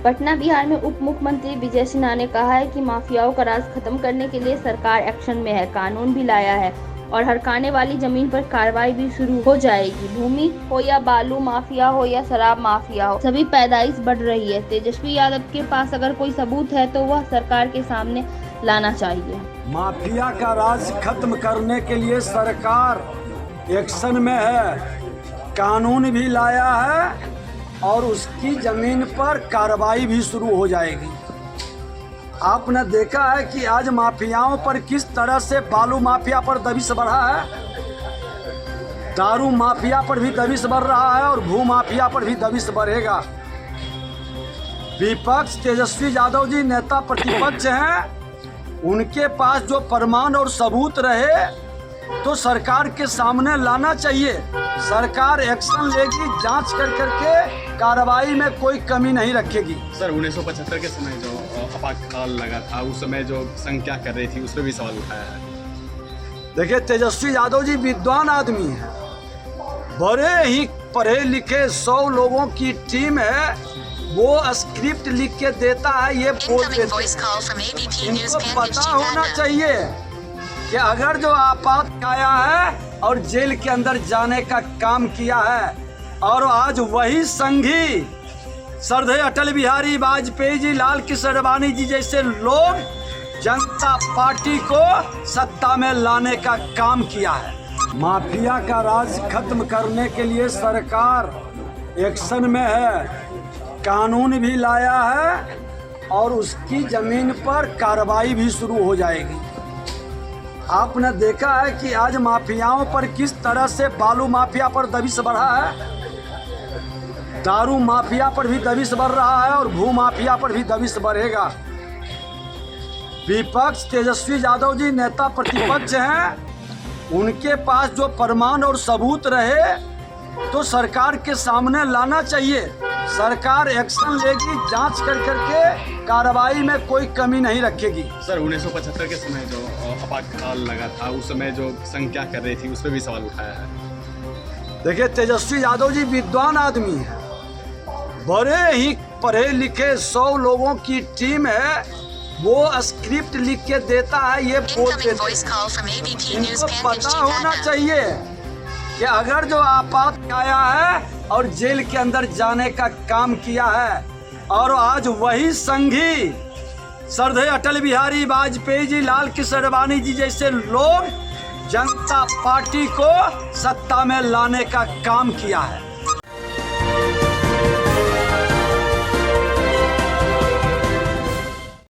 पटना बिहार में उप मुख्यमंत्री विजय सिन्हा ने कहा है कि माफियाओं का राज खत्म करने के लिए सरकार एक्शन में है, कानून भी लाया है और हड़काने वाली जमीन पर कार्रवाई भी शुरू हो जाएगी। भूमि हो या बालू माफिया हो या शराब माफिया हो, सभी पैदाइश बढ़ रही है। तेजस्वी यादव के पास अगर कोई सबूत है तो वह सरकार के सामने लाना चाहिए। माफिया का राज खत्म करने के लिए सरकार एक्शन में है, कानून भी लाया है और उसकी जमीन पर कार्रवाई भी शुरू हो जाएगी। आपने देखा है कि आज माफियाओं पर किस तरह से बालू माफिया पर दबिश बढ़ा है, दारू माफिया पर भी दबिश बढ़ रहा है और भू माफिया पर भी दबिश बढ़ेगा। विपक्ष तेजस्वी यादव जी नेता प्रतिपक्ष हैं, उनके पास जो प्रमाण और सबूत रहे तो सरकार के सामने लाना चाहिए। सरकार एक्शन लेगी, जांच कर करके कार्रवाई में कोई कमी नहीं रखेगी। सर 1975 के समय जो आपातकाल लगा था, उस समय जो संघ क्या कर रही थी उस पर भी सवाल उठाया है। देखिए, तेजस्वी यादव जी विद्वान आदमी हैं, बड़े ही पढ़े लिखे 100 लोगों की टीम है, वो स्क्रिप्ट लिख के देता है, ये बोल देता है। इनको पता होना चाहिए कि अगर जो आपात आया है और जेल के अंदर जाने का काम किया है और आज वही संघी श्रद्धेय अटल बिहारी वाजपेयी जी, लाल कृष्ण आडवाणी जी जैसे लोग जनता पार्टी को सत्ता में लाने का काम किया है। माफिया का राज खत्म करने के लिए सरकार एक्शन में है, कानून भी लाया है और उसकी जमीन पर कार्रवाई भी शुरू हो जाएगी। आपने देखा है कि आज माफियाओं पर किस तरह से बालू माफिया पर दबिश बढ़ा है, दारू माफिया पर भी दबिश बढ़ रहा है और भू माफिया पर भी दबिश बढ़ेगा। विपक्ष तेजस्वी यादव जी नेता प्रतिपक्ष हैं, उनके पास जो प्रमाण और सबूत रहे तो सरकार के सामने लाना चाहिए। सरकार एक्शन लेगी, जांच कर करके कार्रवाई में कोई कमी नहीं रखेगी। सर 1975 के समय जो आपातकाल लगा था, उस समय जो संघ क्या कर रही थी उस पर भी सवाल उठाया है। देखिए, तेजस्वी यादव जी विद्वान आदमी हैं, बड़े ही पढ़े लिखे 100 लोगों की टीम है, वो स्क्रिप्ट लिख के देता है, ये बोल देता है। इनको पता होना चाहिए कि अगर जो आपात आया है और जेल के अंदर जाने का काम किया है और आज वही संघी श्रद्धेय अटल बिहारी वाजपेयी जी, लाल कृष्ण आडवाणी जी जैसे लोग जनता पार्टी को सत्ता में लाने का काम किया है।